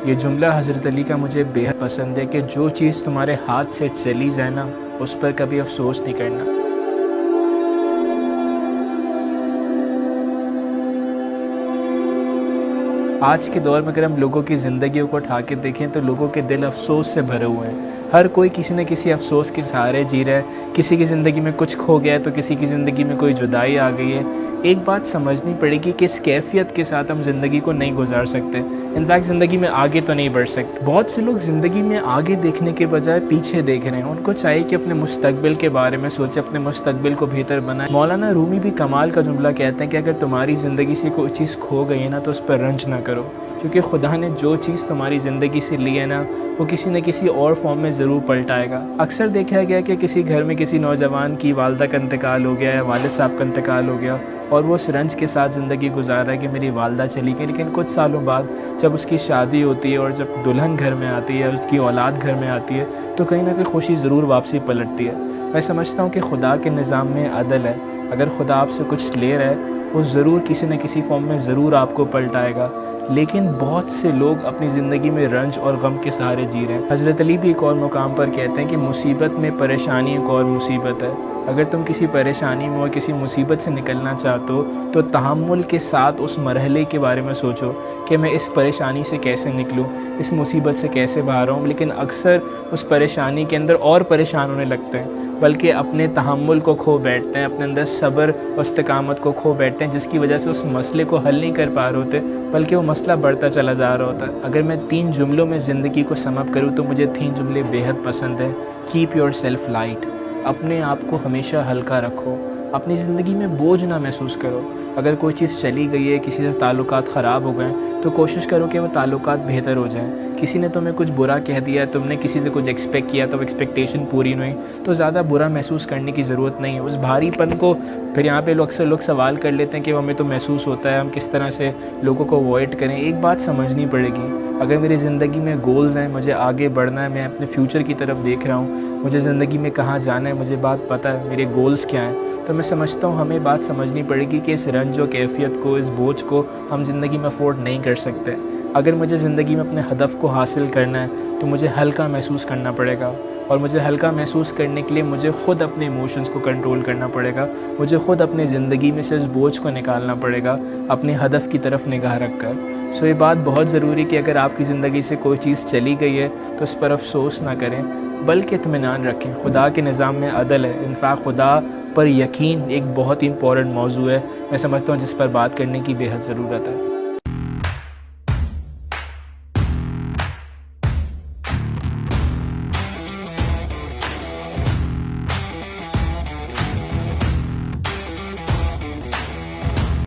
ये जुमला हज़रत अली का मुझे बेहद पसंद है कि जो चीज़ तुम्हारे हाथ से चली जाए ना, उस पर कभी अफसोस नहीं करना। आज के दौर में अगर हम लोगों की ज़िंदगियों को उठा के देखें तो लोगों के दिल अफसोस से भरे हुए हैं। हर कोई किसी न किसी अफसोस के सहारे जी रहा है। किसी की ज़िंदगी में कुछ खो गया है तो किसी की ज़िंदगी में कोई जुदाई आ गई है। एक बात समझनी पड़ेगी कि इस कैफ़ियत के साथ हम ज़िंदगी को नहीं गुजार सकते। इनफैक्ट ज़िंदगी में आगे तो नहीं बढ़ सकते। बहुत से लोग ज़िंदगी में आगे देखने के बजाय पीछे देख रहे हैं। उनको चाहिए कि अपने मुस्तकबिल के बारे में सोचें, अपने मुस्तकबिल को बेहतर बनाएं। मौलाना रूमी भी कमाल का जुमला कहते हैं कि अगर तुम्हारी ज़िंदगी से कोई चीज़ खो गई है ना, तो उस पर रंज ना करो, क्योंकि खुदा ने जो चीज़ तुम्हारी ज़िंदगी से ली है ना, वो किसी न किसी और फॉर्म में ज़रूर पलटाएगा। अक्सर देखा गया कि किसी घर में किसी नौजवान की वालदा का इंतकाल हो गया है, वालिद साहब का इंतकाल हो गया और वो उस रंज के साथ ज़िंदगी गुजार रहा है कि मेरी वालदा चली गई। लेकिन कुछ सालों बाद जब उसकी शादी होती है और जब दुल्हन घर में आती है, उसकी औलाद घर में आती है, तो कहीं ना कहीं खुशी ज़रूर वापसी पलटती है। मैं समझता हूँ कि खुदा के निज़ाम में अदल है। अगर खुदा आपसे कुछ ले रहा है, वो ज़रूर किसी न किसी फॉर्म में ज़रूर आपको पलटाएगा। लेकिन बहुत से लोग अपनी ज़िंदगी में रंज और गम के सहारे जी रहे हैं। हज़रत अली भी एक और मुकाम पर कहते हैं कि मुसीबत में परेशानी एक और मुसीबत है। अगर तुम किसी परेशानी में और किसी मुसीबत से निकलना चाहते हो तो तहम्मुल के साथ उस मरहले के बारे में सोचो कि मैं इस परेशानी से कैसे निकलूं, इस मुसीबत से कैसे बाहर आऊँ। लेकिन अक्सर उस परेशानी के अंदर और परेशान होने लगते हैं, बल्कि अपने तहम्मुल को खो बैठते हैं, अपने अंदर सब्र और इस्तिकामत को खो बैठते हैं, जिसकी वजह से उस मसले को हल नहीं कर पा रहे होते, बल्कि वो मसला बढ़ता चला जा रहा होता है। अगर मैं 3 जुमलों में ज़िंदगी को समअप करूँ तो मुझे 3 जुमले बेहद पसंद हैं। कीप योर सेल्फ लाइट, अपने आप को हमेशा हल्का रखो, अपनी ज़िंदगी में बोझ ना महसूस करो। अगर कोई चीज़ चली गई है, किसी से ताल्लुकात ख़राब हो गए, तो कोशिश करो कि वो ताल्लुकात बेहतर हो जाएं। किसी ने तुम्हें कुछ बुरा कह दिया, तुमने किसी से कुछ एक्सपेक्ट किया तो एक्सपेक्टेशन पूरी नहीं हुई, तो ज़्यादा बुरा महसूस करने की ज़रूरत नहीं है। उस भारीपन को फिर यहाँ पे अक्सर लोग सवाल कर लेते हैं कि वो हमें तो महसूस होता है, हम किस तरह से लोगों को अवॉइड करें। एक बात समझनी पड़ेगी, अगर मेरी ज़िंदगी में गोल्स हैं, मुझे आगे बढ़ना है, मैं अपने फ्यूचर की तरफ देख रहा हूँ, मुझे ज़िंदगी में कहाँ जाना है, मुझे बात पता है, मेरे गोल्स क्या हैं, तो मैं समझता हूँ हमें बात समझनी पड़ेगी कि इस रंज और कैफियत को, इस बोझ को हम ज़िंदगी में अफोर्ड नहीं कर सकते। अगर मुझे ज़िंदगी में अपने हदफ़ को हासिल करना है तो मुझे हल्का महसूस करना पड़ेगा, और मुझे हल्का महसूस करने के लिए मुझे ख़ुद अपने इमोशंस को कंट्रोल करना पड़ेगा। मुझे ख़ुद अपनी ज़िंदगी में से इस बोझ को निकालना पड़ेगा, अपने हदफ़ की तरफ निगाह रख कर। सो ये बात बहुत ज़रूरी कि अगर आपकी ज़िंदगी से कोई चीज़ चली गई है तो उस पर अफसोस ना करें, बल्कि इत्मीनान रखें। खुदा के निज़ाम में अदल है। इनफैक्ट खुदा पर यकीन एक बहुत ही इंपॉर्टेंट मौजू है, मैं समझता हूँ, जिस पर बात करने की बेहद ज़रूरत है।